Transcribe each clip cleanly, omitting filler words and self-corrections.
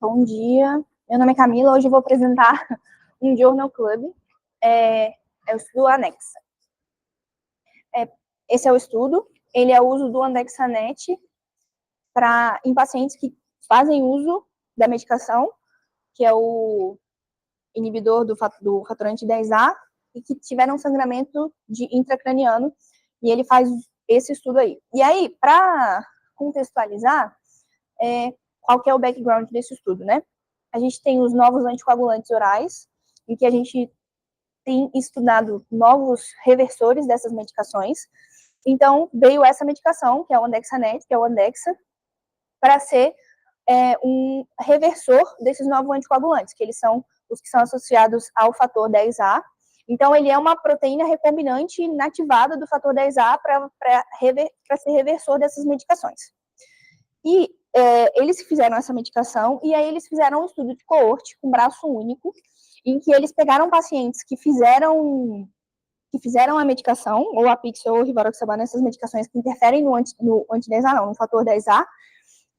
Bom dia, meu nome é Camila, hoje eu vou apresentar um Journal Club, é o estudo Anexa. Esse é o estudo, ele é o uso do Andexanet em pacientes que fazem uso da medicação, que é o inibidor do fator anti-10A, e que tiveram sangramento intracraniano, e ele faz esse estudo aí. E aí, para contextualizar, qual que é o background desse estudo, né? A gente tem os novos anticoagulantes orais, em que a gente tem estudado novos reversores dessas medicações. Então, veio essa medicação, que é o Andexanet, que é o Andexa, para ser um reversor desses novos anticoagulantes, que eles são os que são associados ao fator 10A. Então, ele é uma proteína recombinante inativada do fator 10A para ser reversor dessas medicações. E eles fizeram essa medicação, e aí eles fizeram um estudo de coorte com braço único, em que eles pegaram pacientes que fizeram a medicação, ou a Pixel ou rivaroxabana, essas medicações que interferem no anti-10A, não, no fator 10A,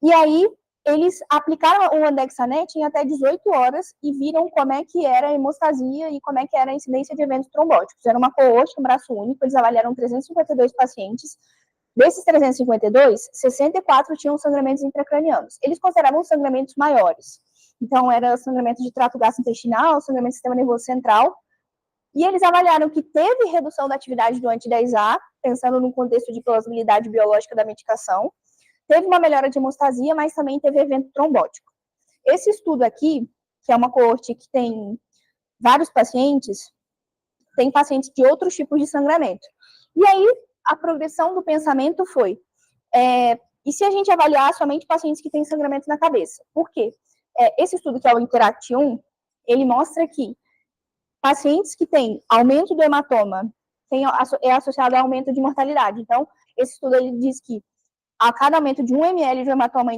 e aí eles aplicaram o Andexanet em até 18 horas e viram como é que era a hemostasia e como é que era a incidência de eventos trombóticos. Fizeram uma coorte com braço único, eles avaliaram 352 pacientes. Desses 352, 64 tinham sangramentos intracranianos. Eles consideravam sangramentos maiores. Então, era sangramento de trato gastrointestinal, sangramento do sistema nervoso central. E eles avaliaram que teve redução da atividade do anti-10A, pensando no contexto de plausibilidade biológica da medicação. Teve uma melhora de hemostasia, mas também teve evento trombótico. Esse estudo aqui, que é uma coorte que tem vários pacientes, tem pacientes de outros tipos de sangramento. E aí, a progressão do pensamento foi, e se a gente avaliar somente pacientes que têm sangramento na cabeça? Por quê? Esse estudo, que é o Interact-1, ele mostra que pacientes que têm aumento do hematoma é associado a aumento de mortalidade. Então, esse estudo ele diz que a cada aumento de 1 ml de hematoma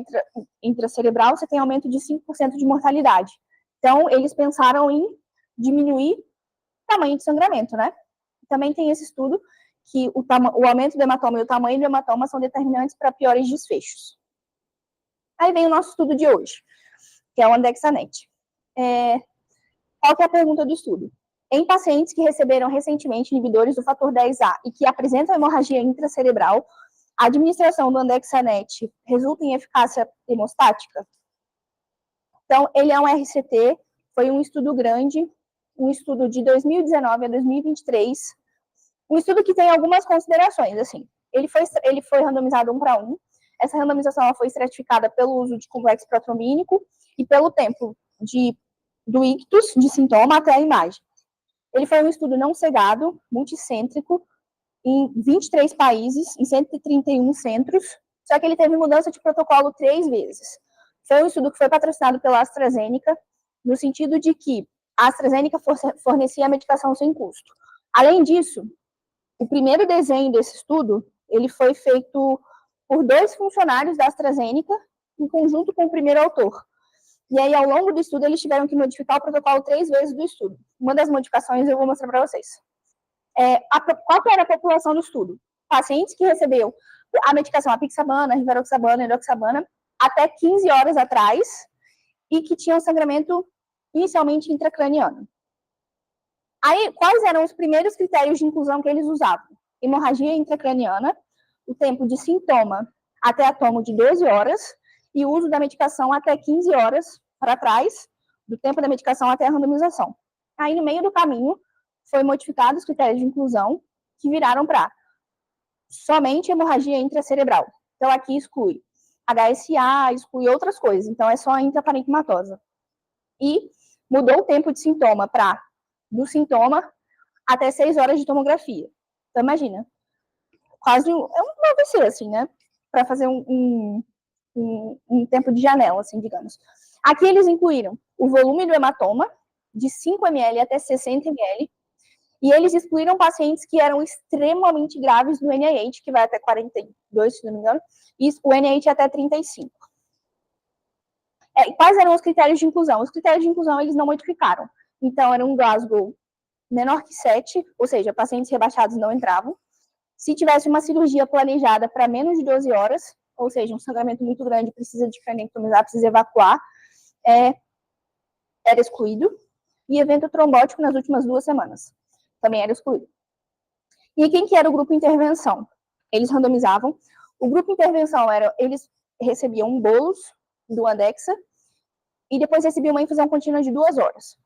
intracerebral, você tem aumento de 5% de mortalidade. Então, eles pensaram em diminuir o tamanho de sangramento, né? Também tem esse estudo que o aumento do hematoma e o tamanho do hematoma são determinantes para piores desfechos. Aí vem o nosso estudo de hoje, que é o Andexanet. Qual que é a pergunta do estudo? Em pacientes que receberam recentemente inibidores do fator 10A e que apresentam hemorragia intracerebral, a administração do Andexanet resulta em eficácia hemostática? Então, ele é um RCT, foi um estudo grande, um estudo de 2019 a 2023, um estudo que tem algumas considerações, assim. Ele foi randomizado 1:1. Essa randomização ela foi estratificada pelo uso de complexo protrombínico e pelo tempo do ictus, de sintoma, até a imagem. Ele foi um estudo não cegado, multicêntrico, em 23 países, em 131 centros, só que ele teve mudança de protocolo 3 vezes. Foi um estudo que foi patrocinado pela AstraZeneca, no sentido de que a AstraZeneca fornecia a medicação sem custo. Além disso, o primeiro desenho desse estudo, ele foi feito por 2 funcionários da AstraZeneca, em conjunto com o primeiro autor. E aí, ao longo do estudo, eles tiveram que modificar o protocolo 3 vezes do estudo. Uma das modificações eu vou mostrar para vocês. Qual que era a população do estudo? Pacientes que receberam a medicação apixabana, rivaroxabana, edoxabana, até 15 horas atrás, e que tinham sangramento inicialmente intracraniano. Aí, quais eram os primeiros critérios de inclusão que eles usavam? Hemorragia intracraniana, o tempo de sintoma até a tomo de 12 horas, e o uso da medicação até 15 horas para trás, do tempo da medicação até a randomização. Aí, no meio do caminho, foi modificado os critérios de inclusão, que viraram para somente hemorragia intracerebral. Então, aqui exclui HSA, exclui outras coisas. Então, é só a intraparenquimatosa. E mudou o tempo de sintoma para do sintoma até 6 horas de tomografia. Então, imagina, quase um AVC, assim, né? Para fazer um tempo de janela, assim, digamos. Aqui eles incluíram o volume do hematoma, de 5 ml até 60 ml, e eles excluíram pacientes que eram extremamente graves no NIH, que vai até 42, se não me engano, e o NIH até 35. Quais eram os critérios de inclusão? Os critérios de inclusão eles não modificaram. Então, era um Glasgow menor que 7, ou seja, pacientes rebaixados não entravam. Se tivesse uma cirurgia planejada para menos de 12 horas, ou seja, um sangramento muito grande, precisa de cranectomizar, precisa evacuar, era excluído, e evento trombótico nas últimas 2 semanas também era excluído. E quem que era o grupo intervenção? Eles randomizavam. O grupo intervenção eles recebiam bolos do Andexa e depois recebiam uma infusão contínua de 2 horas.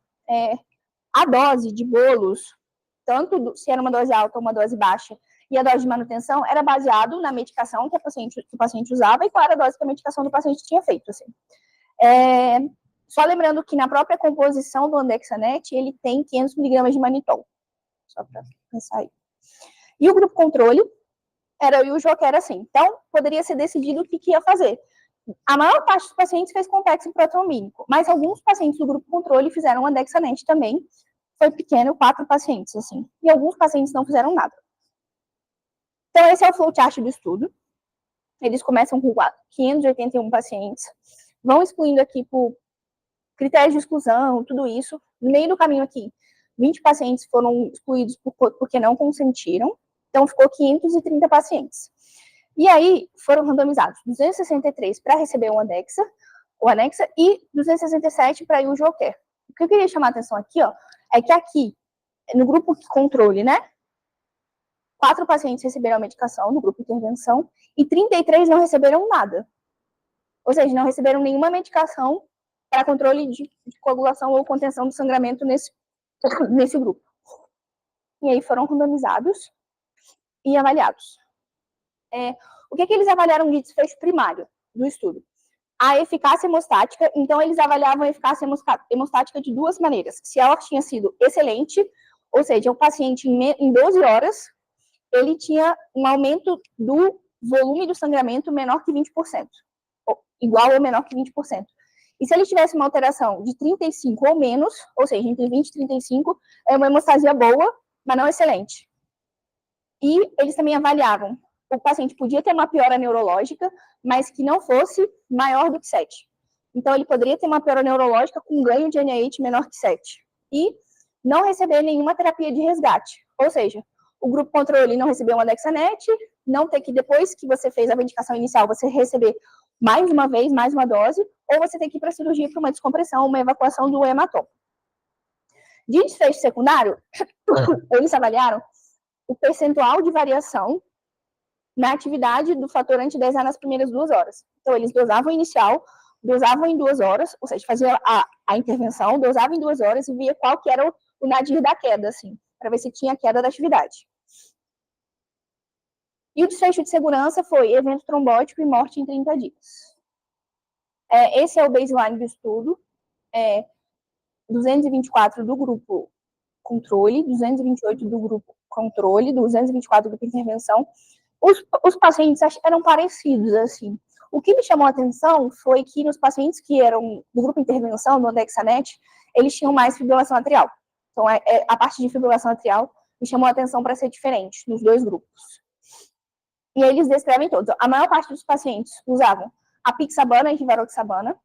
A dose de bolos, tanto se era uma dose alta ou uma dose baixa, e a dose de manutenção era baseado na medicação que o paciente usava e qual era a dose que a medicação do paciente tinha feito. Assim. Só lembrando que na própria composição do Andexanet, ele tem 500 mg de manitol. Só para pensar aí. E o grupo controle era o usual, que era assim. Então, poderia ser decidido o que ia fazer. A maior parte dos pacientes fez complexo protrombínico, mas alguns pacientes do grupo controle fizeram Andexanet também. Foi pequeno, 4 pacientes, assim. E alguns pacientes não fizeram nada. Então, esse é o flowchart do estudo. Eles começam com 581 pacientes, vão excluindo aqui por critérios de exclusão, tudo isso. No meio do caminho aqui, 20 pacientes foram excluídos porque não consentiram. Então, ficou 530 pacientes. E aí, foram randomizados 263 para receber o Anexa e 267 para ir o Joker. O que eu queria chamar a atenção aqui, ó, é que aqui, no grupo controle, né, 4 pacientes receberam a medicação no grupo intervenção e 33 não receberam nada. Ou seja, não receberam nenhuma medicação para controle de coagulação ou contenção do sangramento nesse grupo. E aí foram randomizados e avaliados. O que eles avaliaram de desfecho primário do estudo? A eficácia hemostática. Então, eles avaliavam a eficácia hemostática de 2 maneiras. Se ela tinha sido excelente, ou seja, o paciente em 12 horas, ele tinha um aumento do volume do sangramento menor que 20%, igual ou menor que 20%. E se ele tivesse uma alteração de 35 ou menos, ou seja, entre 20 e 35, é uma hemostasia boa, mas não excelente. E eles também avaliavam, o paciente podia ter uma piora neurológica, mas que não fosse maior do que 7. Então, ele poderia ter uma piora neurológica com ganho de NIH menor que 7. E não receber nenhuma terapia de resgate. Ou seja, o grupo controle não recebeu uma Andexanet, não ter que, depois que você fez a medicação inicial, você receber mais uma vez, mais uma dose, ou você tem que ir para a cirurgia para uma descompressão, uma evacuação do hematoma. De desfecho secundário, eles avaliaram o percentual de variação na atividade do fator anti-10A nas primeiras 2 horas. Então, eles dosavam inicial, dosavam em 2 horas, ou seja, fazia a intervenção, dosava em 2 horas e via qual que era o nadir da queda, assim, para ver se tinha queda da atividade. E o desfecho de segurança foi evento trombótico e morte em 30 dias. Esse é o baseline do estudo. 224 do grupo controle, 228 do grupo controle, 224 do grupo intervenção. Os pacientes eram parecidos, assim. O que me chamou a atenção foi que nos pacientes que eram do grupo intervenção, do Andexanet, eles tinham mais fibrilação atrial. Então, a parte de fibrilação atrial me chamou a atenção para ser diferente nos 2 grupos. E eles descrevem todos. A maior parte dos pacientes usavam apixabana e rivaroxabana.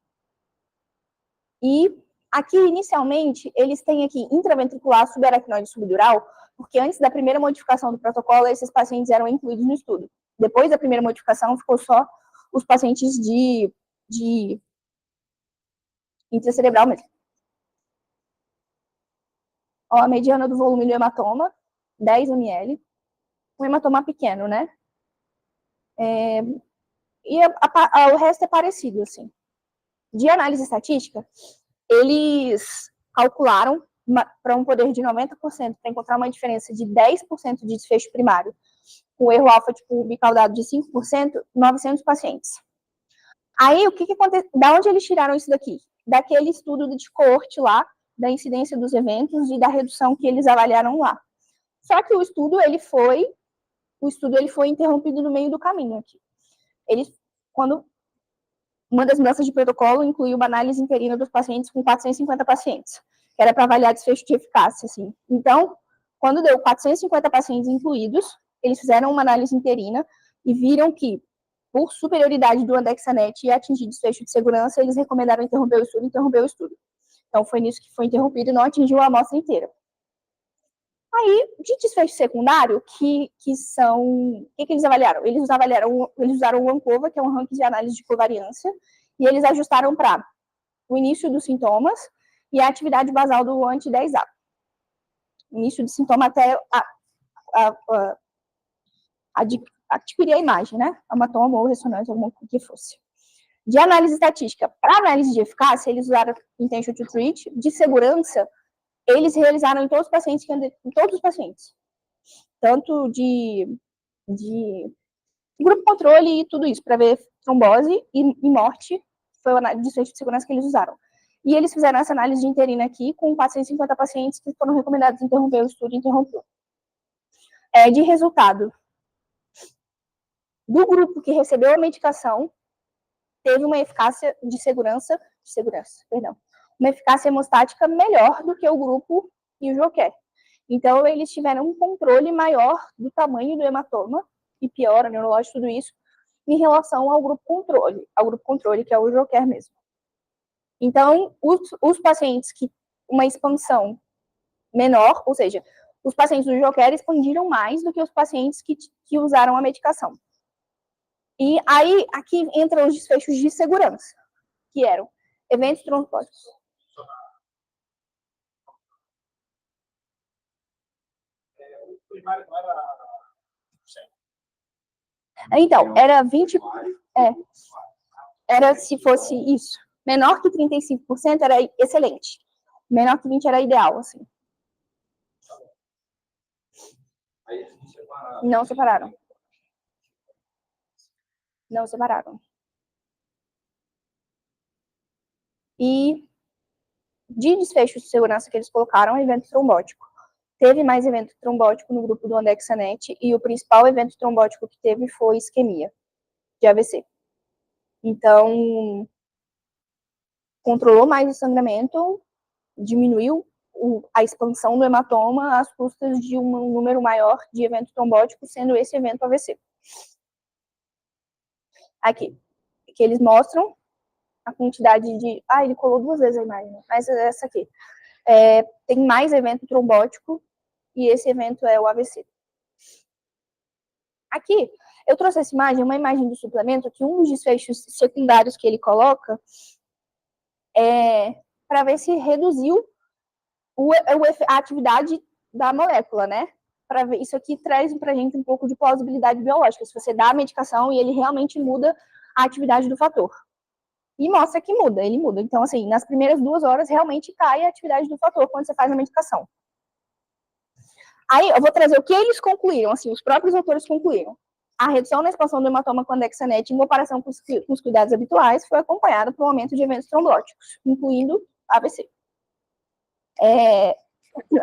E aqui, inicialmente, eles têm aqui intraventricular, subaracnoide e subdural, porque antes da primeira modificação do protocolo, esses pacientes eram incluídos no estudo. Depois da primeira modificação, ficou só os pacientes de intracerebral mesmo. Ó, a mediana do volume do hematoma, 10 ml. Um hematoma pequeno, né? E o resto é parecido, assim. De análise estatística, eles calcularam para um poder de 90% para encontrar uma diferença de 10% de desfecho primário, com erro alfa tipo bicaudado de 5%, 900 pacientes. Aí, o que aconteceu? Da onde eles tiraram isso daqui? Daquele estudo de coorte lá, da incidência dos eventos e da redução que eles avaliaram lá. Só que o estudo ele foi interrompido no meio do caminho aqui. Quando uma das mudanças de protocolo incluiu uma análise interina dos pacientes com 450 pacientes, que era para avaliar desfecho de eficácia, assim. Então, quando deu 450 pacientes incluídos, eles fizeram uma análise interina e viram que, por superioridade do Andexanet e atingir desfecho de segurança, eles recomendaram interromper o estudo. Então, foi nisso que foi interrompido e não atingiu a amostra inteira. Aí, de desfecho secundário, que são... O que eles avaliaram? Eles usaram o ANCOVA, que é um ranking de análise de covariância, e eles ajustaram para o início dos sintomas e a atividade basal do anti-10A. Início de sintoma até adquirir a imagem, né? Hematoma ou ressonância, alguma coisa que fosse. De análise estatística, para análise de eficácia, eles usaram intention to treat. De segurança, eles realizaram em todos os pacientes, tanto de grupo controle e tudo isso, para ver trombose e morte, foi o desfecho de segurança que eles usaram. E eles fizeram essa análise de interina aqui com 450 pacientes que foram recomendados interromper o estudo e interrompeu. De resultado, do grupo que recebeu a medicação, teve uma eficácia de segurança, uma eficácia hemostática melhor do que o grupo Ijoquer. Então, eles tiveram um controle maior do tamanho do hematoma, e piora, neurológico, tudo isso, em relação ao grupo controle, que é o Ijoquer mesmo. Então, os pacientes que uma expansão menor, ou seja, os pacientes do Ijoquer expandiram mais do que os pacientes que usaram a medicação. E aí, aqui entram os desfechos de segurança, que eram eventos trombóticos. Então, era 20... era se fosse isso. Menor que 35% era excelente. Menor que 20% era ideal, assim. Não separaram. Não separaram. E de desfecho de segurança que eles colocaram, evento trombótico. Teve mais evento trombótico no grupo do Andexanet e o principal evento trombótico que teve foi isquemia de AVC. Então, controlou mais o sangramento, diminuiu a expansão do hematoma às custas de um número maior de evento trombótico, sendo esse evento AVC. Aqui, que eles mostram a quantidade de... ele colou 2 vezes a imagem, mas essa aqui. Tem mais evento trombótico e esse evento é o AVC. Aqui, eu trouxe essa imagem, uma imagem do suplemento, que um dos desfechos secundários que ele coloca é para ver se reduziu a atividade da molécula, né? Para ver, isso aqui traz pra gente um pouco de plausibilidade biológica, se você dá a medicação e ele realmente muda a atividade do fator. E mostra que ele muda. Então, assim, nas primeiras 2 horas, realmente cai a atividade do fator quando você faz a medicação. Aí, eu vou trazer o que eles concluíram, assim, os próprios autores concluíram. A redução na expansão do hematoma com Andexanet, em comparação com os cuidados habituais, foi acompanhada por um aumento de eventos trombóticos, incluindo AVC.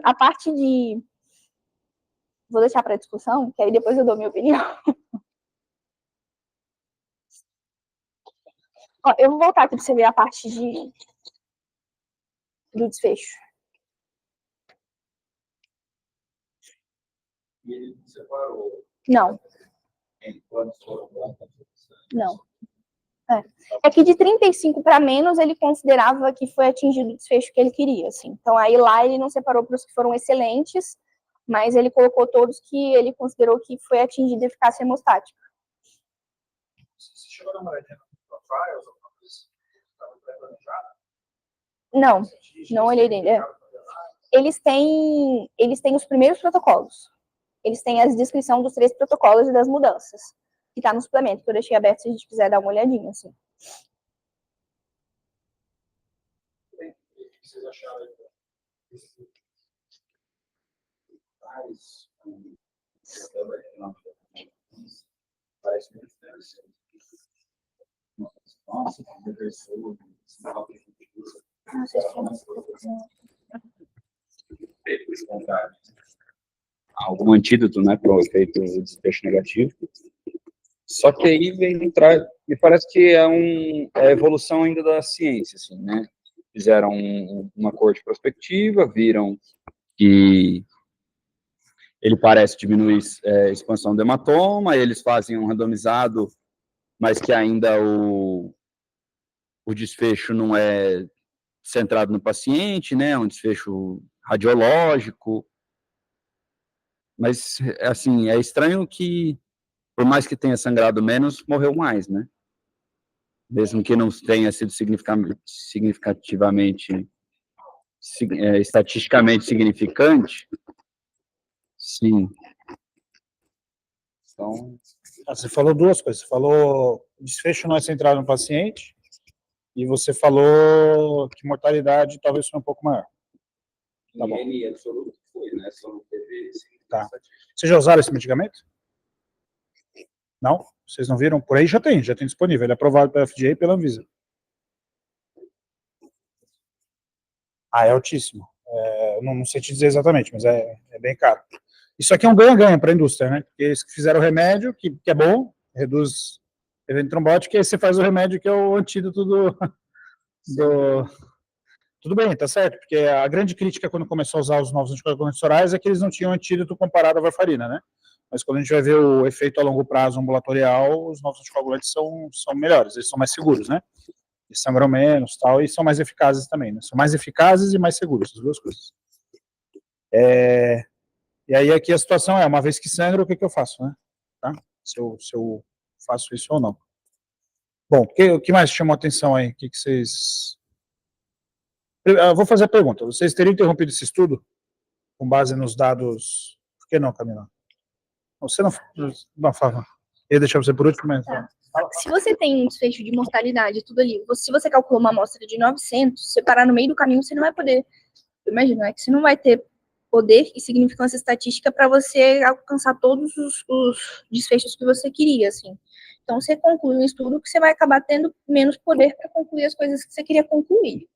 A parte de... Vou deixar para discussão, que aí depois eu dou minha opinião. Ó, eu vou voltar aqui para você ver a parte do desfecho. E ele separou? Não. Não. É que de 35 para menos, ele considerava que foi atingido o desfecho que ele queria, assim. Então, aí lá ele não separou para os que foram excelentes, mas ele colocou todos que ele considerou que foi atingida a eficácia hemostática. Você chegou na maioria no trials, alguma coisa assim? Estava pré-planejado? Não, não olhei ainda. Eles têm os primeiros protocolos. Eles têm a descrição dos 3 protocolos e das mudanças, que está no suplemento, que eu deixei aberto se a gente quiser dar uma olhadinha, assim. O que vocês acharam aí? Parece muito interessante. Nossa, que pessoa. Algum antídoto, né, para o efeito de desfecho negativo. Só que aí vem entrar, me parece que é a evolução ainda da ciência, assim, né? Fizeram uma corte prospectiva, viram que ele parece diminuir a expansão do hematoma, eles fazem um randomizado, mas que ainda o desfecho não é centrado no paciente, né? É um desfecho radiológico. Mas, assim, é estranho que, por mais que tenha sangrado menos, morreu mais, né? mesmo que não tenha sido significativamente, estatisticamente significante, sim. Então, Você falou duas coisas. Você falou desfecho não é centrado no paciente e você falou que mortalidade talvez seja um pouco maior. Tá bom. N absoluto foi, né? Só não teve. Tá. Vocês já usaram esse medicamento? Não? Vocês não viram? Por aí já tem disponível. Ele é aprovado pela FDA e pela Anvisa. É altíssimo. Não sei te dizer exatamente, mas é bem caro. Isso aqui é um ganha-ganha para a indústria, né? Porque eles fizeram o remédio, que é bom, reduz evento trombótico, e aí você faz o remédio que é o antídoto do... Tudo bem, tá certo, porque a grande crítica quando começou a usar os novos anticoagulantes orais é que eles não tinham antídoto comparado à varfarina, né? Mas quando a gente vai ver o efeito a longo prazo ambulatorial, os novos anticoagulantes são melhores, eles são mais seguros, né? Eles sangram menos tal, e são mais eficazes também, né? São mais eficazes e mais seguros, as duas coisas. E aí aqui a situação é, uma vez que sangra, o que eu faço, né? Tá? Se eu faço isso ou não. Bom, o que mais chamou a atenção aí? O que vocês... Eu vou fazer a pergunta. Vocês teriam interrompido esse estudo com base nos dados... Por que não, Camila? Você não fala. Eu ia deixar você por último, mas... Tá. Se você tem um desfecho de mortalidade, tudo ali, se você calculou uma amostra de 900, você parar no meio do caminho, você não vai poder... Imagina, é que você não vai ter poder e significância estatística para você alcançar todos os desfechos que você queria, assim. Então, você conclui um estudo que você vai acabar tendo menos poder para concluir as coisas que você queria concluir.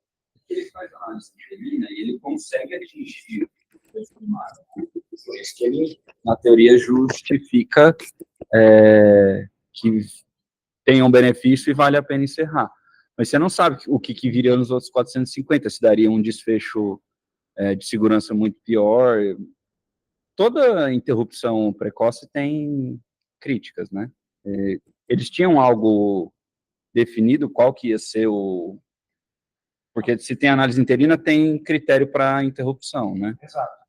Ele faz análise e ele consegue atingir o estimado. Por isso que ele, na teoria, justifica que tem um benefício e vale a pena encerrar. Mas você não sabe o que viria nos outros 450, se daria um desfecho de segurança muito pior. Toda interrupção precoce tem críticas, né? Eles tinham algo definido, qual que ia ser o... Porque se tem análise interina, tem critério para interrupção, né? Exato.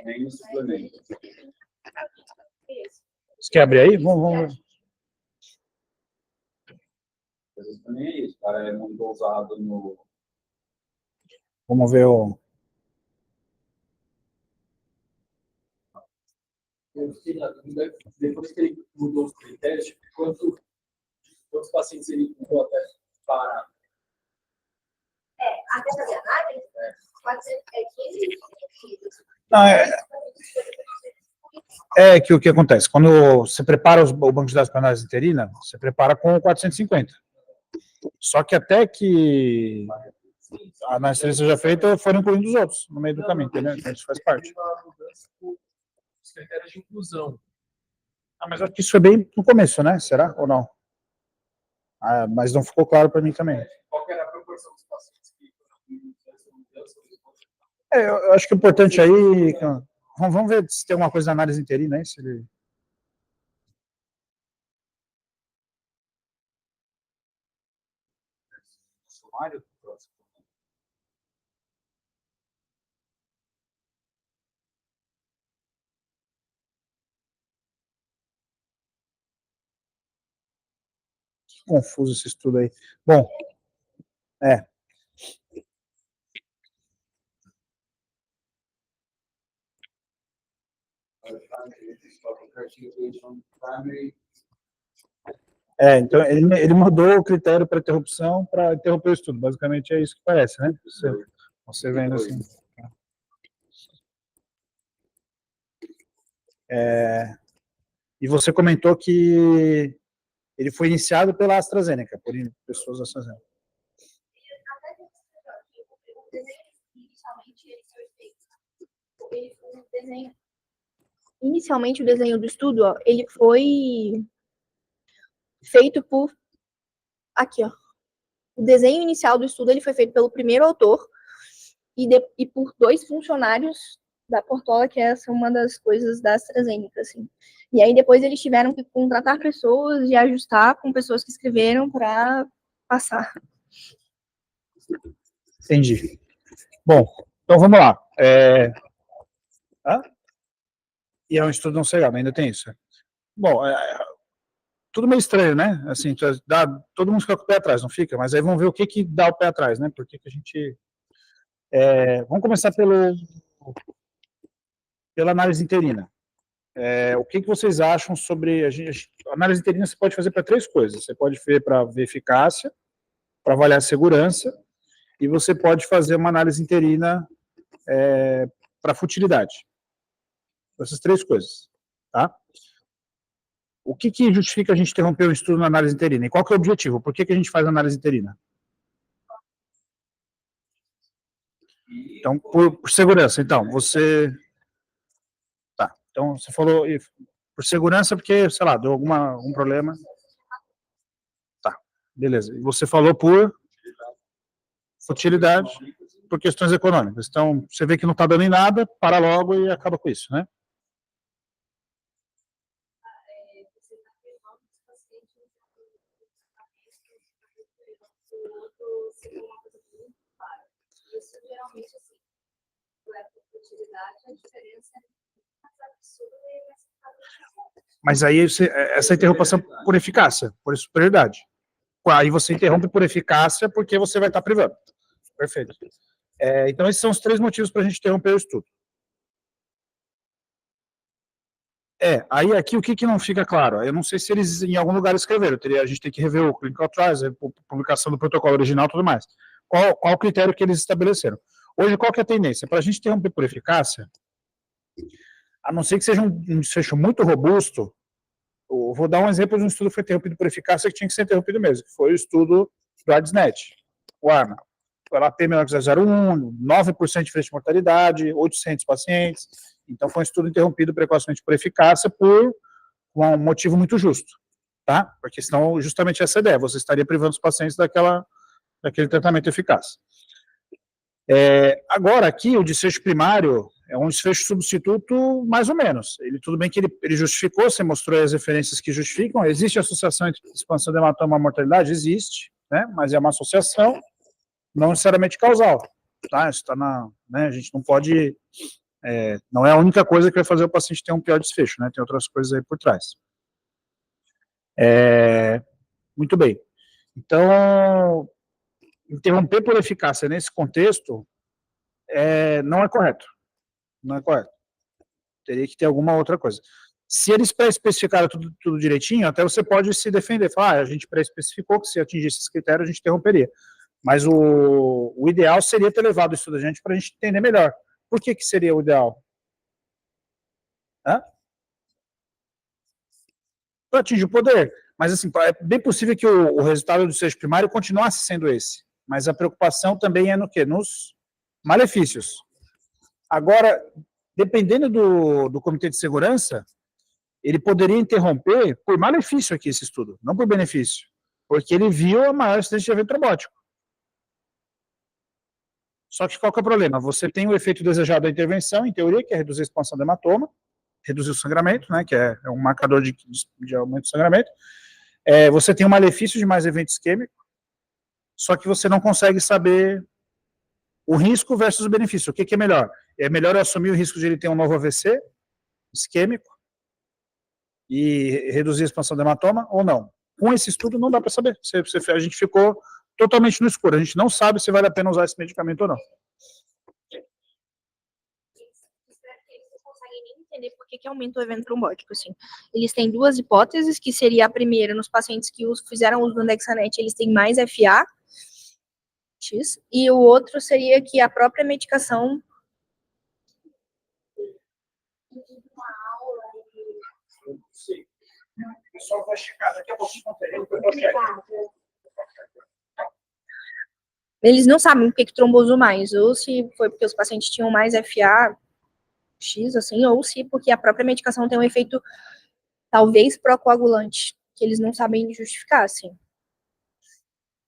Nem no suplemento. Você quer abrir aí? Vamos ver. Às vezes também é isso, o cara é muito ousado no... Vamos ver o... Eu fiquei na dúvida, depois que ele mudou os critérios, quantos pacientes ele mudou até parar? Até fazer análise, pode ser 15 Não, que o que acontece? Quando você prepara o banco de dados para análise interina, você prepara com o 450. Só que até que a análise seja feita, foram incluindo os outros no meio do caminho, entendeu? Então, isso faz parte. Os critérios de inclusão. Mas acho que isso foi bem no começo, né? Será ou não? Mas não ficou claro para mim também. Qual que era a proporção dos pacientes que... Eu acho que o importante aí... Vamos ver se tem alguma coisa na análise interina aí, se ele... Sumário? Que confuso esse estudo aí. Bom, então ele mudou o critério para interrupção para interromper o estudo. Basicamente é isso que parece, né? Você vendo assim. E você comentou que ele foi iniciado pela AstraZeneca, por pessoas da AstraZeneca. Inicialmente, o desenho do estudo, ó, ele foi feito por... Aqui, ó. O desenho inicial do estudo ele foi feito pelo primeiro autor e por 2 funcionários da Portola, que essa é uma das coisas da AstraZeneca, assim. E aí depois eles tiveram que contratar pessoas e ajustar com pessoas que escreveram para passar. Entendi. Bom, então vamos lá. E é um estudo não cegado, ainda tem isso. Bom, tudo meio estranho, né? Assim, todo mundo fica com o pé atrás, não fica? Mas aí vamos ver o que que dá o pé atrás, né? Por que que a gente... vamos começar pela análise interina. O que que vocês acham sobre... A análise interina você pode fazer para 3 coisas. Você pode ver para ver eficácia, para avaliar a segurança, e você pode fazer uma análise interina para futilidade. Essas 3 coisas, tá? O que que justifica a gente interromper o estudo na análise interina? E qual que é o objetivo? Por que que a gente faz análise interina? Então, por segurança. Então, Tá, então você falou por segurança porque, sei lá, deu algum problema. Tá, beleza. E você falou por futilidade, por questões econômicas. Então, você vê que não está dando em nada, para logo e acaba com isso, né? Isso geralmente, assim, por utilidade, a diferença é mais absurda e mais. Mas aí essa interrupção por eficácia, por superioridade. Aí você interrompe por eficácia porque você vai estar privando. Perfeito. Então, esses são os 3 motivos para a gente interromper o estudo. Aí aqui o que não fica claro? Eu não sei se eles em algum lugar escreveram, a gente tem que rever o clinical trials, a publicação do protocolo original e tudo mais. Qual o critério que eles estabeleceram? Hoje, qual que é a tendência? Para a gente interromper por eficácia, a não ser que seja um desfecho muito robusto, eu vou dar um exemplo de um estudo que foi interrompido por eficácia que tinha que ser interrompido mesmo, que foi o estudo do ADSNet, o ARMA. Foi lá P menor que 0,01, 9% de diferença de mortalidade, 800 pacientes. Então, foi um estudo interrompido precocemente por eficácia por um motivo muito justo, tá? Porque senão, justamente essa ideia, você estaria privando os pacientes daquele tratamento eficaz. Agora, aqui, o desfecho primário é um desfecho substituto, mais ou menos. Tudo bem que ele justificou, você mostrou as referências que justificam, existe associação entre expansão de hematoma e mortalidade? Existe, né? Mas é uma associação não necessariamente causal, tá? Isso tá né? A gente não pode... não é a única coisa que vai fazer o paciente ter um pior desfecho, né? Tem outras coisas aí por trás. Muito bem. Então, interromper por eficácia nesse contexto não é correto. Não é correto. Teria que ter alguma outra coisa. Se eles pré-especificaram tudo direitinho, até você pode se defender, falar, a gente pré-especificou que se atingisse esses critérios a gente interromperia. Mas o ideal seria ter levado o estudo adiante para a gente entender melhor. Por que seria o ideal? Para atingir o poder. Mas, assim, é bem possível que o resultado do desfecho primário continuasse sendo esse. Mas a preocupação também é no quê? Nos malefícios. Agora, dependendo do Comitê de Segurança, ele poderia interromper por malefício aqui esse estudo, não por benefício. Porque ele viu a maior incidência de evento trombótico. Só que qual que é o problema? Você tem o efeito desejado da intervenção, em teoria, que é reduzir a expansão do hematoma, reduzir o sangramento, né, que é um marcador de aumento do sangramento. Você tem um malefício de mais evento isquêmico, só que você não consegue saber o risco versus o benefício. O que é melhor? É melhor eu assumir o risco de ele ter um novo AVC isquêmico e reduzir a expansão do hematoma ou não? Com esse estudo não dá para saber. A gente ficou totalmente no escuro. A gente não sabe se vale a pena usar esse medicamento ou não. Entender por que aumenta o evento trombótico, assim. Eles têm 2 hipóteses, que seria a primeira, nos pacientes que fizeram uso do Andexanet, eles têm mais FA, X, e o outro seria que a própria medicação... O pessoal vai checar daqui a pouquinho. Eles não sabem por que trombosou mais, ou se foi porque os pacientes tinham mais FA, X, assim, ou se porque a própria medicação tem um efeito, talvez, procoagulante, que eles não sabem justificar, assim.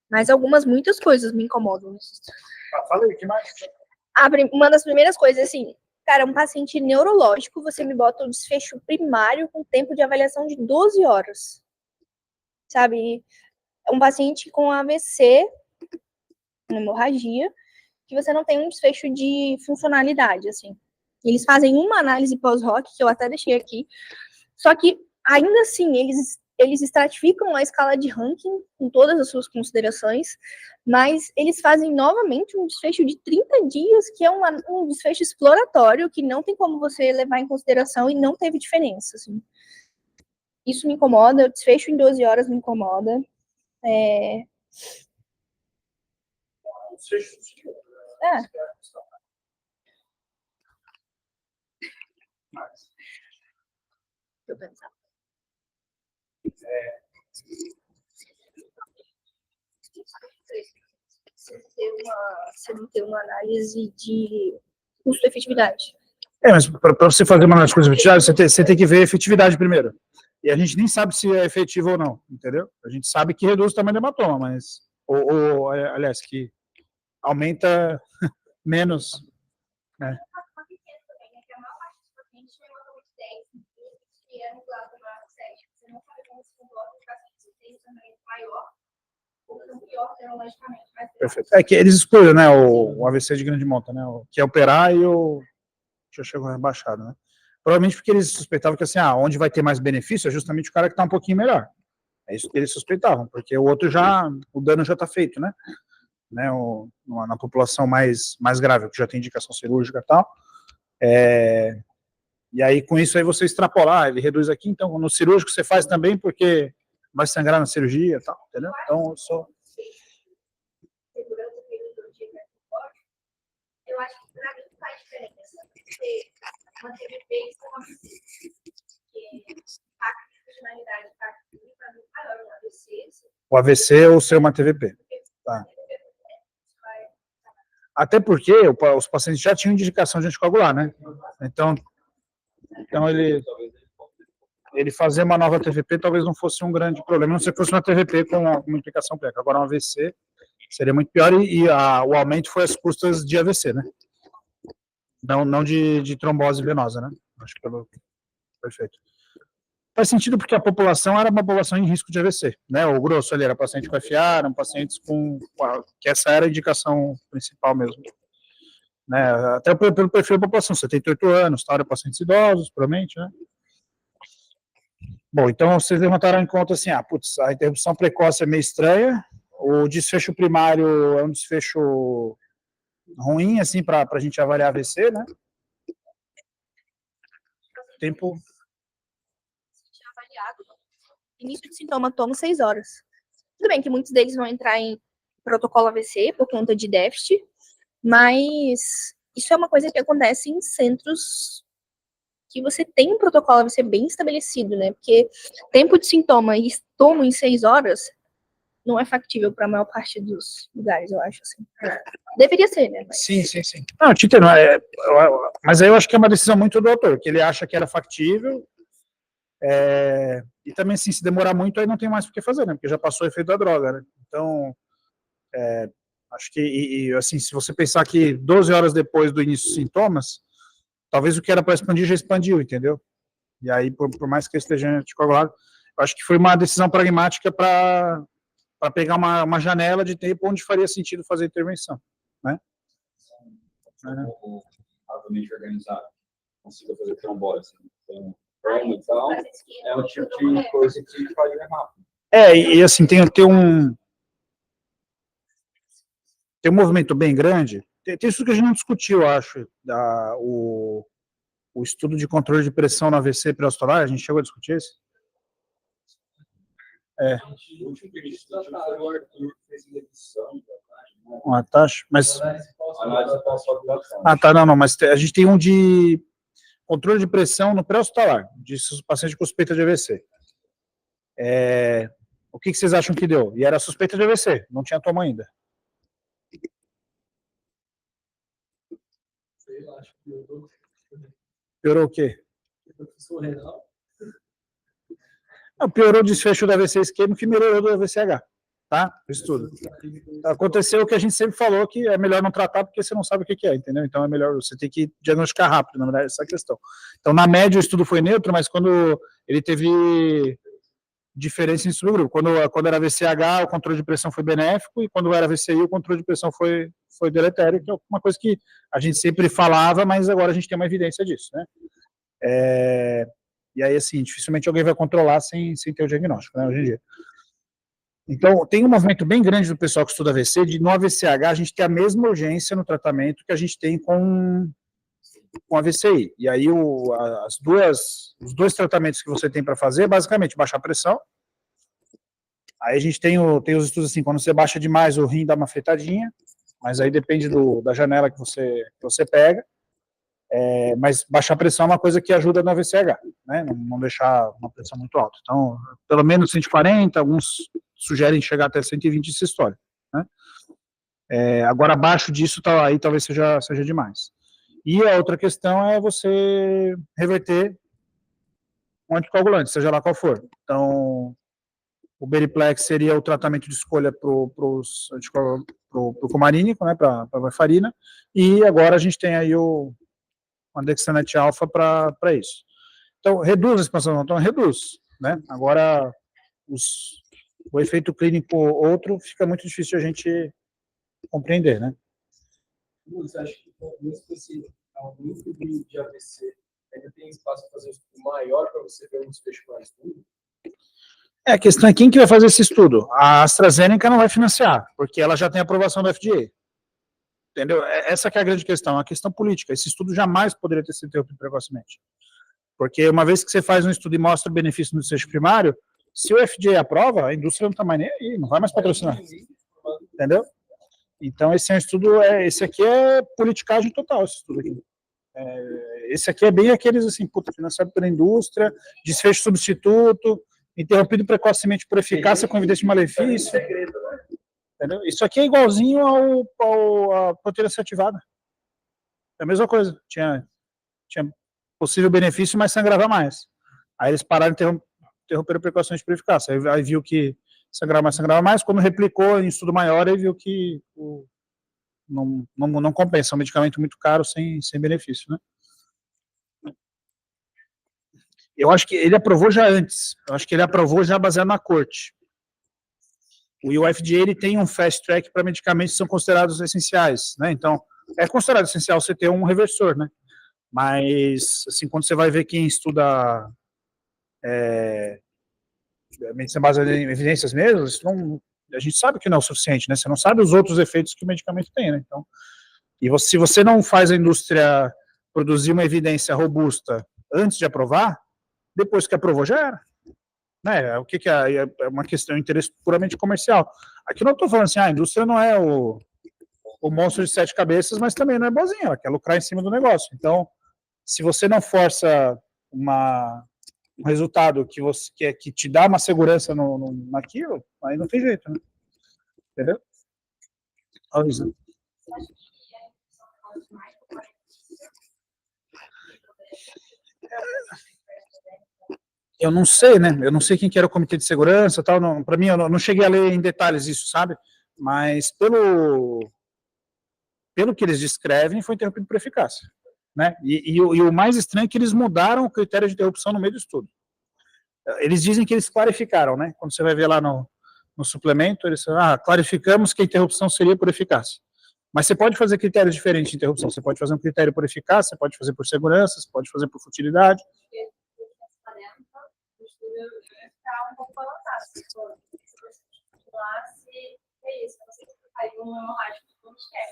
Mas muitas coisas me incomodam. Fala aí, o que mais? Uma das primeiras coisas, assim, cara, um paciente neurológico, você me bota o desfecho primário com tempo de avaliação de 12 horas. Sabe? Um paciente com AVC, hemorragia, que você não tem um desfecho de funcionalidade, assim. Eles fazem uma análise pós-hoc, que eu até deixei aqui, só que, ainda assim, eles estratificam a escala de ranking com todas as suas considerações, mas eles fazem novamente um desfecho de 30 dias, que é um desfecho exploratório, que não tem como você levar em consideração e não teve diferença, assim. Isso me incomoda, o desfecho em 12 horas me incomoda. É, deixa eu pensar. Você não tem uma análise de custo-efetividade. Mas para você fazer uma análise de custo-efetividade, você tem que ver a efetividade primeiro. E a gente nem sabe se é efetivo ou não, entendeu? A gente sabe que reduz o tamanho do hematoma, mas... aliás, que aumenta menos, né? Perfeito. É que eles excluíram, né, o AVC de grande monta, né, que é operar e o que já chegou rebaixado, né? Provavelmente porque eles suspeitavam que, assim, onde vai ter mais benefício é justamente o cara que está um pouquinho melhor. É isso que eles suspeitavam, porque o outro o dano já está feito, né? Na população mais grave, que já tem indicação cirúrgica e tal. E aí, com isso, aí você extrapolar, ele reduz aqui, então, no cirúrgico você faz também, porque vai sangrar na cirurgia e tal, entendeu? Então, Eu acho que para mim faz diferença. Porque uma TVP com uma que a funcionalidade está para mim maior no AVC. O AVC ou ser uma TVP. Tá. Até porque os pacientes já tinham indicação de anticoagular, né? Então ele fazer uma nova TVP talvez não fosse um grande problema, não se fosse uma TVP com uma implicação prévia. Agora um AVC seria muito pior e o aumento foi às custas de AVC, né? Não de trombose venosa, né? Acho que perfeito. Faz sentido porque a população era uma população em risco de AVC, né? O grosso ali era paciente com FA, eram pacientes que essa era a indicação principal mesmo, né? Até pelo perfil da população, 78 anos, tá? Eram pacientes idosos, provavelmente, né? Bom, então vocês levantaram em conta assim, a interrupção precoce é meio estranha, o desfecho primário é um desfecho ruim, assim, para a gente avaliar AVC, né? Tempo... Início de sintoma, toma 6 horas. Tudo bem que muitos deles vão entrar em protocolo AVC por conta de déficit, mas isso é uma coisa que acontece em centros que você tem um protocolo AVC bem estabelecido, né? Porque tempo de sintoma e tomo em 6 horas não é factível para a maior parte dos lugares, eu acho, assim. Deveria ser, né? Mas... Sim. Não, te entendo, mas aí eu acho que é uma decisão muito do autor, que ele acha que era factível, e também, assim, se demorar muito, aí não tem mais o que fazer, né? Porque já passou o efeito da droga, né? Então, acho que, assim, se você pensar que 12 horas depois do início dos sintomas, talvez o que era para expandir já expandiu, entendeu? E aí, por mais que ele esteja anticoagulado, eu acho que foi uma decisão pragmática para pegar uma janela de tempo onde faria sentido fazer intervenção, né? Altamente organizado, consiga fazer trombose. Então, é um tipo de coisa que faria rápido. E assim, tem um movimento bem grande. Tem isso que a gente não discutiu, eu acho, o estudo de controle de pressão no AVC pré-hospitalar, a gente chegou a discutir isso? Uma taxa, mas... tá, não, mas a gente tem um de controle de pressão no pré-hospitalar, de paciente com suspeita de AVC. O que vocês acham que deu? E era suspeita de AVC, não tinha toma ainda. Piorou o quê? Piorou o desfecho do AVC isquêmico que melhorou do AVCH, tá? Isso tudo. Aconteceu o que a gente sempre falou, que é melhor não tratar porque você não sabe o que é, entendeu? Então é melhor, você tem que diagnosticar rápido, na verdade, essa é a questão. Então, na média, o estudo foi neutro, mas quando ele teve diferença em subgrupo. Quando era VCH, o controle de pressão foi benéfico, e quando era VCI, o controle de pressão foi deletério, que é uma coisa que a gente sempre falava, mas agora a gente tem uma evidência disso, né? E aí, assim, dificilmente alguém vai controlar sem ter o diagnóstico, né, hoje em dia. Então, tem um movimento bem grande do pessoal que estuda AVC, de no AVCH a gente ter a mesma urgência no tratamento que a gente tem com AVCI. E aí, os dois tratamentos que você tem para fazer, basicamente, baixar a pressão. Aí a gente tem os estudos assim, quando você baixa demais, o rim dá uma fretadinha, mas aí depende da janela que você pega. Mas baixar a pressão é uma coisa que ajuda no AVCH, né? Não deixar uma pressão muito alta. Então, pelo menos 140, alguns sugerem chegar até 120 de sistólico, né? Agora, abaixo disso, aí talvez seja demais. E a outra questão é você reverter um anticoagulante, seja lá qual for. Então, o Beriplex seria o tratamento de escolha para o comarínico, né, para a varfarina, e agora a gente tem aí o andexanet alfa para isso. Então, reduz a expansão do então reduz, né? Agora, o efeito clínico outro fica muito difícil a gente compreender, né? Você acha que mesmo esse aumento de AVC ainda tem espaço para fazer um estudo maior para você ver um desfecho mais duro? A questão é quem que vai fazer esse estudo. A AstraZeneca não vai financiar, porque ela já tem aprovação da FDA. Entendeu? Essa que é a grande questão, a questão política. Esse estudo jamais poderia ter sido interrompido precocemente. Porque uma vez que você faz um estudo e mostra o benefício no desfecho primário, se o FDA aprova, a indústria não está mais nem aí, não vai mais patrocinar. Entendeu? Então, esse é um estudo, esse aqui é politicagem total, esse estudo aqui. Esse aqui é bem aqueles, assim, financiado pela indústria, desfecho substituto, interrompido precocemente por eficácia com evidência de malefício. Entendeu? Isso aqui é igualzinho à proteína ativada. É a mesma coisa. Tinha possível benefício, mas sangrava mais. Aí eles pararam de interromper precocemente por eficácia. Aí viu que sangrava mais. Quando replicou em estudo maior, aí viu que não compensa. É um medicamento muito caro sem benefício, né? Eu acho que ele aprovou já antes. Eu acho que ele aprovou já baseado na corte. O UFDA ele tem um fast track para medicamentos que são considerados essenciais, né? Então, é considerado essencial você ter um reversor, né? Mas, assim, quando você vai ver quem estuda medicina baseada em evidências mesmo, a gente sabe que não é o suficiente, né? Você não sabe os outros efeitos que o medicamento tem, né? Então, se você não faz a indústria produzir uma evidência robusta antes de aprovar, depois que aprovou já era. Né? O que é uma questão de interesse puramente comercial. Aqui não estou falando assim, a indústria não é o monstro de 7 cabeças, mas também não é boazinha, ela quer lucrar em cima do negócio. Então, se você não força um resultado que te dá uma segurança naquilo, aí não tem jeito, né? Entendeu? Olha isso. Eu não sei, né? Eu não sei quem que era o comitê de segurança, tal. Para mim, eu não cheguei a ler em detalhes isso, sabe? Mas pelo que eles descrevem, foi interrompido por eficácia, né? E o mais estranho é que eles mudaram o critério de interrupção no meio do estudo. Eles dizem que eles clarificaram, né? Quando você vai ver lá no suplemento, eles falam, clarificamos que a interrupção seria por eficácia. Mas você pode fazer critérios diferentes de interrupção. Você pode fazer um critério por eficácia, você pode fazer por segurança, você pode fazer por futilidade. Um pouco balançado. Se é isso, você faz um hemorrágico como quer.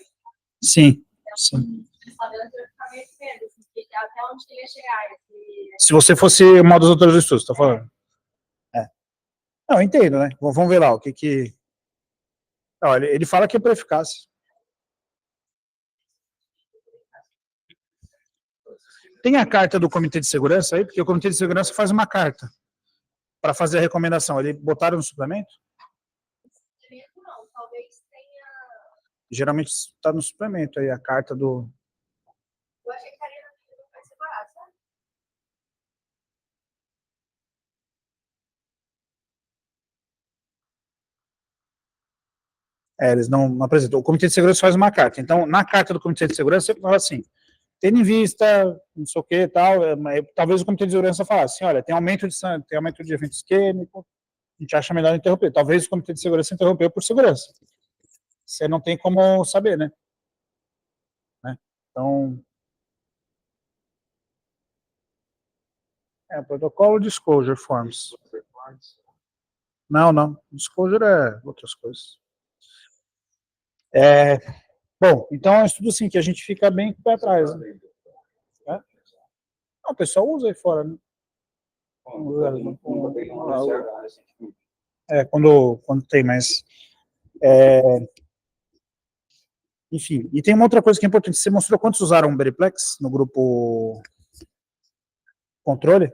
Sim, sim. Até onde ele ia chegar. Se você fosse uma das outras estudos, tá falando? Não, eu entendo, né? Vamos ver lá o que. Não, ele fala que é por eficácia. Tem a carta do Comitê de Segurança aí, porque o Comitê de Segurança faz uma carta para fazer a recomendação. Eles botaram no suplemento? Não, talvez tenha. Geralmente está no suplemento aí, a carta do. Eu achei que estaria no separado, sabe? Eles não apresentam. O Comitê de Segurança faz uma carta. Então, na carta do Comitê de Segurança, você fala assim, tendo em vista, não sei o que tal, talvez o Comitê de Segurança falasse assim, olha, tem aumento de evento isquêmico, a gente acha melhor interromper. Talvez o Comitê de Segurança interrompeu por segurança. Você não tem como saber, né? Então, Protocolo Disclosure Forms. Não. Disclosure é outras coisas. Bom, então é um estudo assim que a gente fica bem com o pé atrás. Né? O pessoal usa aí fora, né? Quando tem, mas... enfim, e tem uma outra coisa que é importante. Você mostrou quantos usaram o Beriplex no grupo controle?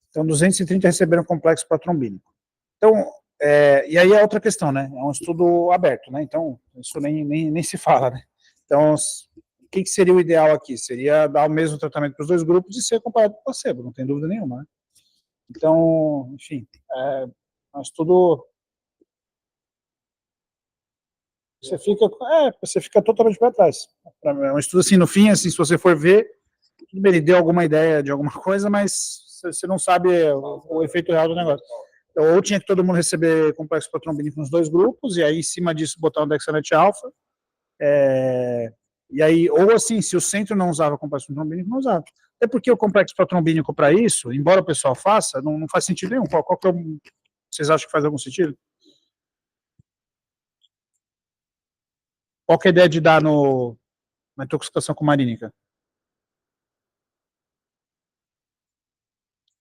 Então, 230 receberam complexo protrombínico. Então, e aí é outra questão, né? É um estudo aberto, né? Então, isso nem se fala, né? Então, o que seria o ideal aqui? Seria dar o mesmo tratamento para os dois grupos e ser comparado com o placebo, não tem dúvida nenhuma, né? Então, enfim, é um estudo... Você fica totalmente para trás. É um estudo assim, no fim, assim, se você for ver, ele deu alguma ideia de alguma coisa, mas você não sabe o efeito real do negócio. Então, ou tinha que todo mundo receber complexo protrombínico nos dois grupos, e aí em cima disso botar um dexanete alfa, e aí, ou assim, se o centro não usava complexo protrombínico, não usava. Até porque o complexo protrombínico para isso, embora o pessoal faça, não faz sentido nenhum. Qual que vocês acham que faz algum sentido? Qual que é a ideia de dar na intoxicação com marínica?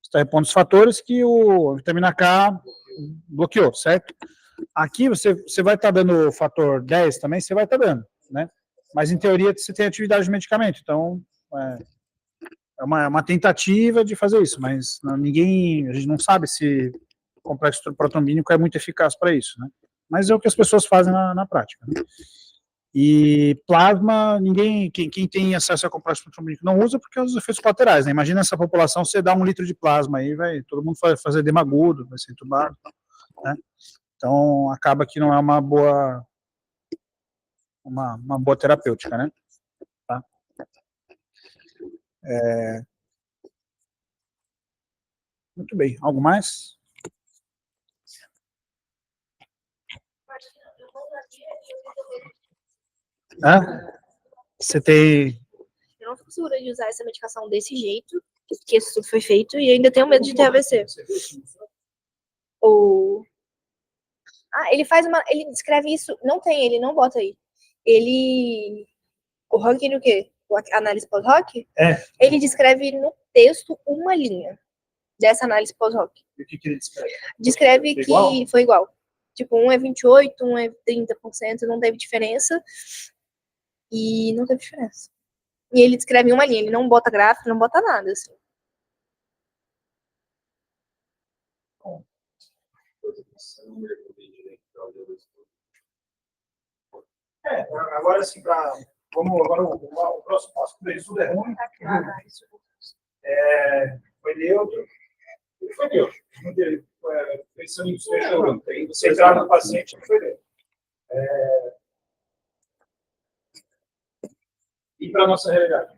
Você está repondo os fatores que a vitamina K bloqueou, certo? Aqui você vai estar dando o fator 10 também, você vai estar dando, né? Mas em teoria você tem atividade de medicamento, então é uma tentativa de fazer isso, mas a gente não sabe se o complexo protrombínico é muito eficaz para isso, né? Mas é o que as pessoas fazem na prática, né? E plasma, quem tem acesso a complexo protrombínico não usa porque é os efeitos colaterais, né? Imagina essa população, você dá 1 litro de plasma aí, todo mundo vai fazer edema agudo, vai ser entubado, né? Então, acaba que não é uma boa terapêutica, né? Tá? Muito bem. Algo mais? Você tem... Eu não fico segura de usar essa medicação desse jeito, que esse estudo foi feito, e ainda tenho medo de ter AVC. Ele faz ele descreve isso, ele não bota aí. O Rock o quê? A análise pós-Rock? Ele descreve no texto uma linha dessa análise pós-Rock. E o que ele descreve? Descreve que foi igual. Tipo, um é 28%, um é 30%, não teve diferença. E não teve diferença. E ele descreve uma linha, ele não bota gráfico, não bota nada, assim. Agora sim, agora o próximo passo, quando isso tudo é ruim, foi neutro, foi neutro. Pensando em você entrar no paciente, não foi neutro. E para a nossa realidade?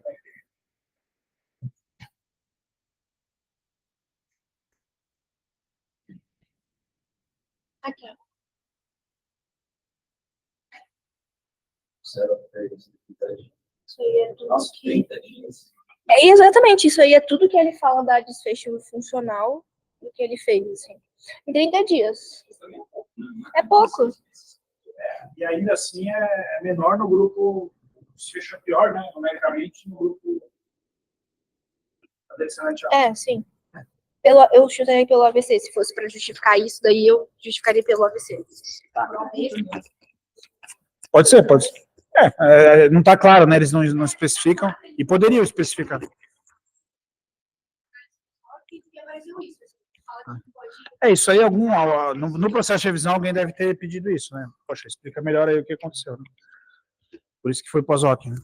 Aqui, ó. Isso aí é tudo que... exatamente, isso aí é tudo que ele fala da desfecho funcional do que ele fez, assim. Em 30 dias. É pouco. E ainda assim é menor no grupo, desfecho pior, né, numericamente, no grupo adexanete alfa. Sim. Eu chutaria pelo AVC. Se fosse para justificar isso, daí eu justificaria pelo AVC. Tá. Pode ser. Não está claro, né? Eles não especificam e poderiam especificar. Isso aí, no processo de revisão, alguém deve ter pedido isso, né? Poxa, explica melhor aí o que aconteceu, né? Por isso que foi pós-hoc, né?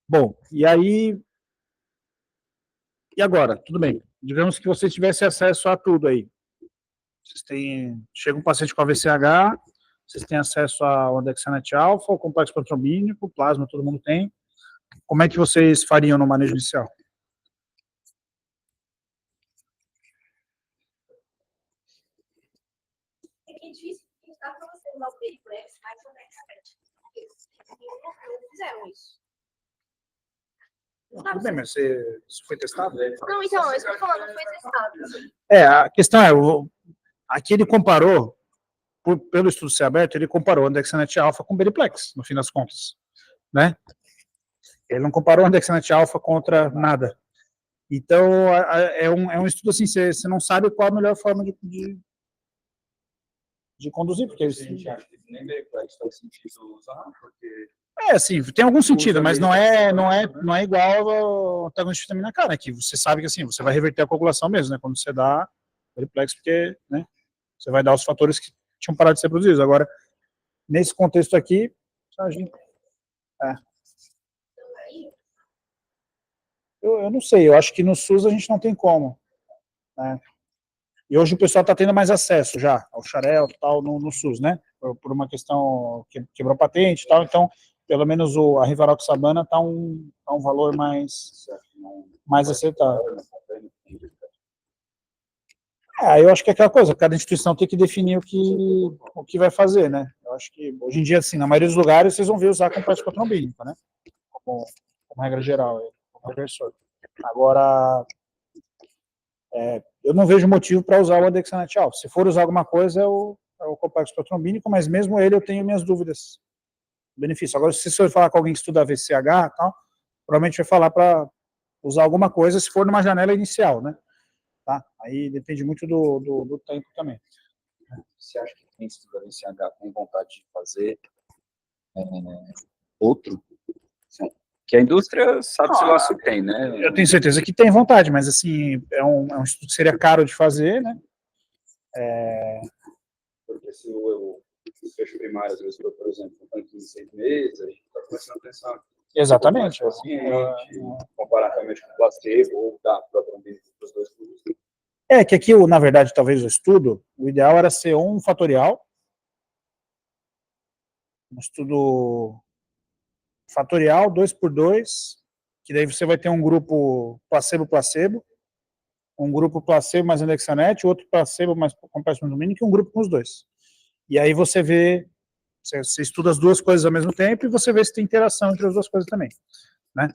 Bom, e aí... E agora? Tudo bem. Digamos que você tivesse acesso a tudo aí. Chega um paciente com AVCH, vocês têm acesso ao andexanete alfa, ao complexo protrombínico, plasma, todo mundo tem. Como é que vocês fariam no manejo inicial? é difícil dá para você usar o Periplex mais complexamente. Eles fizeram isso. Tudo bem, mas isso foi testado? Não, então, é isso que eu tô falando, não foi testado. A questão é, aqui ele comparou, pelo estudo ser aberto, ele comparou o AndexNet Alpha com o Periplex, no fim das contas, né? Ele não comparou o AndexNet Alpha contra nada. Então, é um estudo assim, você não sabe qual a melhor forma de conduzir, porque eles... A gente acha que nem Periplex faz sentido usar, porque... assim, tem algum sentido, mas não é igual ao antagonista de vitamina K, né? Que você sabe que assim, você vai reverter a coagulação mesmo, né? Quando você dá Periplex, porque, né? Você vai dar os fatores que tinham parado de ser produzidos. Agora, nesse contexto aqui, a gente... Eu não sei, eu acho que no SUS a gente não tem como, né? E hoje o pessoal está tendo mais acesso já ao xarel e tal no SUS, né? Por uma questão que quebrou patente e tal, então, pelo menos a Rivaroxabana está um valor mais aceitável. Eu acho que é aquela coisa, cada instituição tem que definir o que vai fazer, né? Eu acho que, hoje em dia, assim, na maioria dos lugares, vocês vão ver usar complexo trombínico, né? Como regra geral, como reversor. Agora, eu não vejo motivo para usar o AndexNet Alpha. Se for usar alguma coisa, é o complexo protrombínico, mas mesmo ele eu tenho minhas dúvidas. Benefício. Agora, se você for falar com alguém que estuda AVCH e tal, provavelmente vai falar para usar alguma coisa se for numa janela inicial, né? Tá? Aí depende muito do tempo também. Você acha que quem estuda AVCH tem vontade de fazer outro? Que a indústria sabe-se lá se tem, né? Eu tenho certeza que tem vontade, mas assim, é um estudo que seria caro de fazer, né? Porque se o desfecho primário, às vezes, por exemplo, um tanque de 6 meses, a gente está começando a pensar. Exatamente. Comparar realmente com o placebo ou dar para os dois grupos. Que aqui, na verdade, talvez o estudo, o ideal era ser um fatorial, um estudo fatorial, 2x2, que daí você vai ter um grupo placebo-placebo, um grupo placebo mais AndexNet, outro placebo mais complexo protrombínico e um grupo com os dois. E aí você vê, você estuda as duas coisas ao mesmo tempo e você vê se tem interação entre as duas coisas também, né?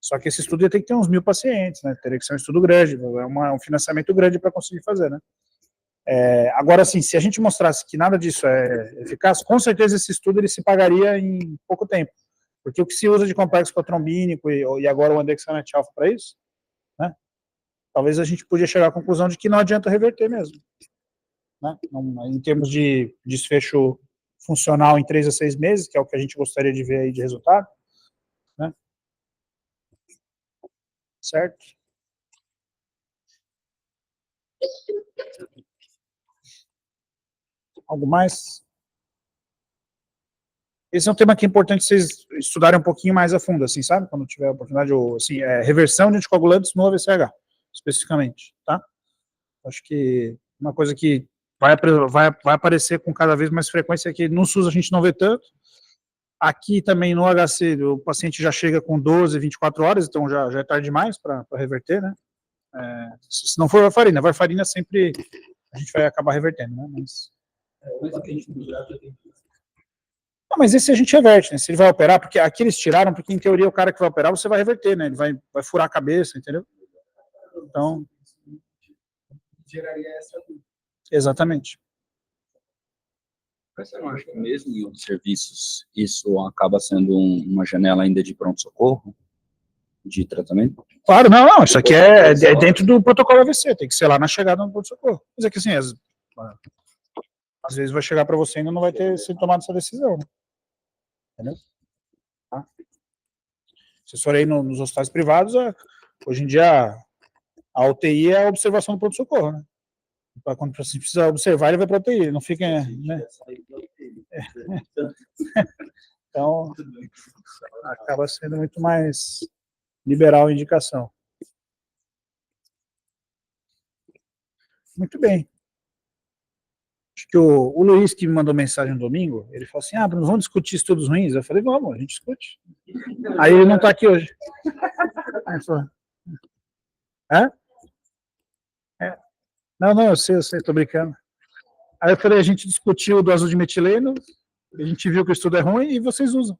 Só que esse estudo ia ter que ter uns 1000 pacientes, né? Teria que ser um estudo grande, um financiamento grande para conseguir fazer, né? Agora, assim, se a gente mostrasse que nada disso é eficaz, com certeza esse estudo ele se pagaria em pouco tempo. Porque o que se usa de complexo protrombínico e agora o AndexNet Alpha para isso, né? Talvez a gente podia chegar à conclusão de que não adianta reverter mesmo, né? Em termos de desfecho funcional em 3 a 6 meses, que é o que a gente gostaria de ver aí de resultado, né? Certo? Algo mais? Esse é um tema que é importante vocês estudarem um pouquinho mais a fundo, assim, sabe? Quando tiver a oportunidade, assim, reversão de anticoagulantes no AVCH, especificamente, tá? Acho que uma coisa que vai aparecer com cada vez mais frequência é que no SUS a gente não vê tanto. Aqui também no HC o paciente já chega com 12, 24 horas, então já é tarde demais para reverter, né? Se não for varfarina sempre a gente vai acabar revertendo, né? Mas esse a gente reverte, né? Se ele vai operar, porque aqui eles tiraram, porque em teoria o cara que vai operar você vai reverter, né? Ele vai furar a cabeça, entendeu? Então... Geraria essa dúvida. Exatamente. Mas eu não acho que mesmo em outros serviços isso acaba sendo uma janela ainda de pronto-socorro, de tratamento? Claro, não, isso aqui é dentro do protocolo AVC, tem que ser lá na chegada no pronto-socorro. Mas é que assim, às vezes vai chegar para você e ainda não vai ter sido tomada essa decisão, né? Entendeu? Tá? Se for aí nos hospitais privados, hoje em dia a UTI é a observação do pronto-socorro, né? Quando você precisa observar, ele vai para a UTI, não fica, né? Então, acaba sendo muito mais liberal a indicação. Muito bem. Acho que o Luiz, que me mandou mensagem no domingo, ele falou assim, Bruno, vamos discutir estudos ruins? Eu falei, vamos, a gente discute. Aí ele não está aqui hoje. Aí falou, Não, eu sei, estou brincando. Aí eu falei, a gente discutiu do azul de metileno, a gente viu que o estudo é ruim e vocês usam.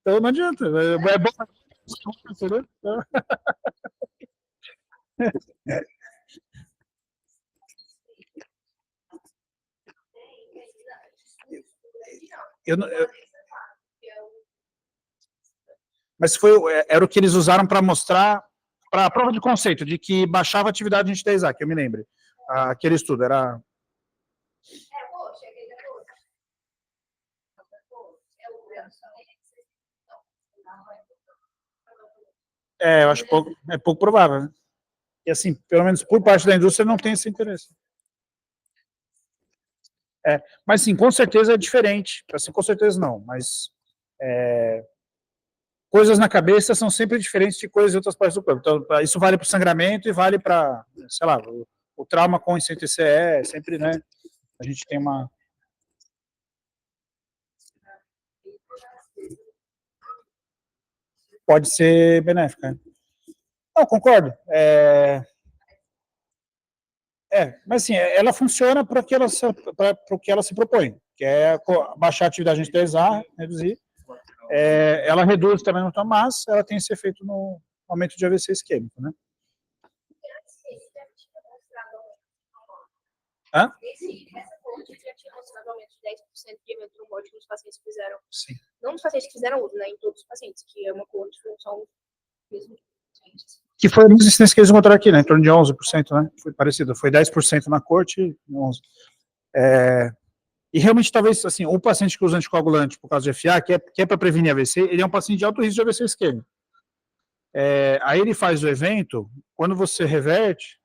Então não adianta, é bom. Entendeu? Mas era o que eles usaram para mostrar, para a prova de conceito, de que baixava a atividade de 10A, que eu me lembro. Aquele estudo era... eu acho pouco provável, né? E assim, pelo menos por parte da indústria, não tem esse interesse. Mas sim, com certeza é diferente. Assim, com certeza não, mas coisas na cabeça são sempre diferentes de coisas em outras partes do corpo. Então, isso vale para o sangramento e vale para, sei lá, o trauma com IC-TCE, sempre, né? A gente tem uma... Pode ser benéfica. Né? Não, concordo. Mas assim, ela funciona para o que ela se propõe, que é baixar a atividade de 10A, reduzir. Ela reduz também no tom, mas ela tem esse efeito no aumento de AVC isquêmico, né? Hã? Essa fonte já tinha mostrado aumento de 10% de evento trombótico nos pacientes que fizeram. Sim. Não nos pacientes que fizeram uso, né? Em todos os pacientes, que é uma cor de função mesmo. Que foi a mesma incidência que eles encontraram aqui, né? Em torno de 11%, né? Foi parecido. Foi 10% na corte e 11%. E realmente, talvez, assim, o paciente que usa anticoagulante por causa de FA, que é para prevenir AVC, ele é um paciente de alto risco de AVC isquêmico. Aí ele faz o evento, quando você reverte...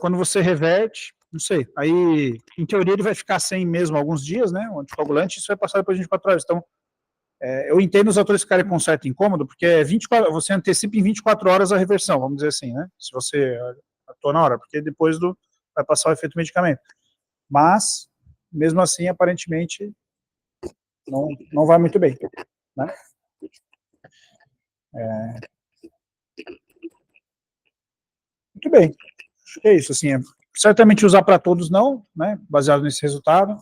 quando você reverte, não sei, aí, em teoria, ele vai ficar sem mesmo alguns dias, né, o anticoagulante, isso vai passar depois de 24 horas. Então, eu entendo os autores ficarem com certo incômodo, porque 24, você antecipa em 24 horas a reversão, vamos dizer assim, né, se você atua na hora, porque depois vai passar o efeito do medicamento. Mas, mesmo assim, aparentemente, não vai muito bem, né. Muito bem. Acho que é isso, assim, certamente usar para todos não, né, baseado nesse resultado.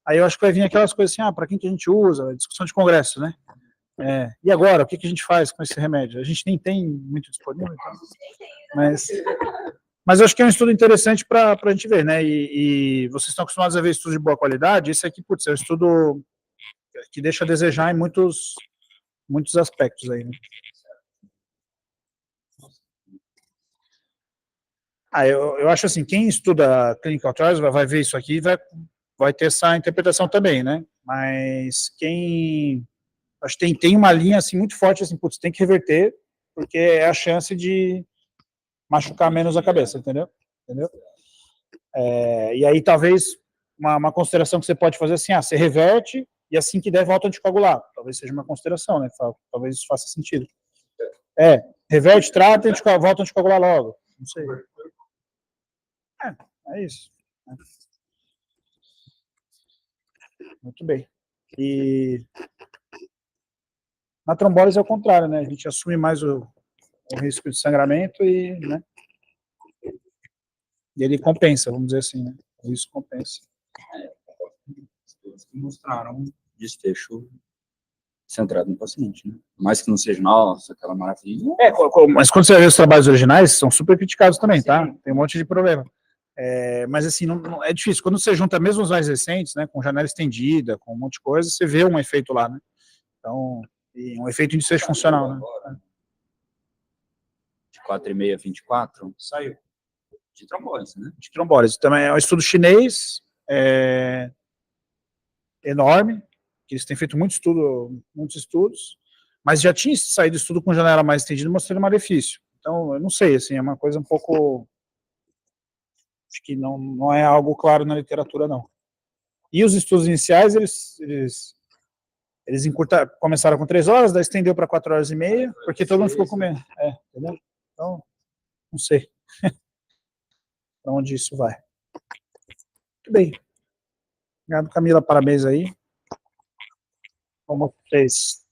Aí eu acho que vai vir aquelas coisas assim, para quem que a gente usa, discussão de congresso, né? E agora, o que a gente faz com esse remédio? A gente nem tem muito disponível, então, mas eu acho que é um estudo interessante para a gente ver, né? E vocês estão acostumados a ver estudos de boa qualidade, esse aqui, putz, é um estudo que deixa a desejar em muitos aspectos aí, né? Eu acho assim, quem estuda clinical trials vai ver isso aqui e vai ter essa interpretação também, né? Mas acho que tem uma linha assim muito forte, assim, putz, tem que reverter, porque é a chance de machucar menos a cabeça, entendeu? E aí talvez uma consideração que você pode fazer assim, você reverte e assim que der volta a anticoagular, talvez seja uma consideração, né? Talvez isso faça sentido. Reverte, trata e volta a anticoagular logo, não sei. É isso. Muito bem. E na trombólise é o contrário, né? A gente assume mais o risco de sangramento e, né? E ele compensa, vamos dizer assim, né? Isso compensa. Estudos que mostraram desfecho centrado no paciente, né? Mais que não seja, nossa, aquela maravilha. Mas quando você vê os trabalhos originais, são super criticados também, tá? Tem um monte de problema. Mas assim, não, é difícil. Quando você junta mesmo os mais recentes, né, com janela estendida, com um monte de coisa, você vê um efeito lá, né? Então, um efeito de desfecho funcional, né? De 4,5 a 24? Saiu. De trombólise, né? De trombólise. Também é um estudo chinês, enorme, que eles têm feito muitos estudos, mas já tinha saído estudo com janela mais estendida mostrando malefício. Então, eu não sei, assim, é uma coisa um pouco... Acho que não é algo claro na literatura, não. E os estudos iniciais, eles começaram com 3 horas, daí estendeu para 4 horas e meia, porque todo mundo ficou com medo. Entendeu? Então, não sei para onde isso vai. Muito bem. Obrigado, Camila, parabéns aí. Como vocês...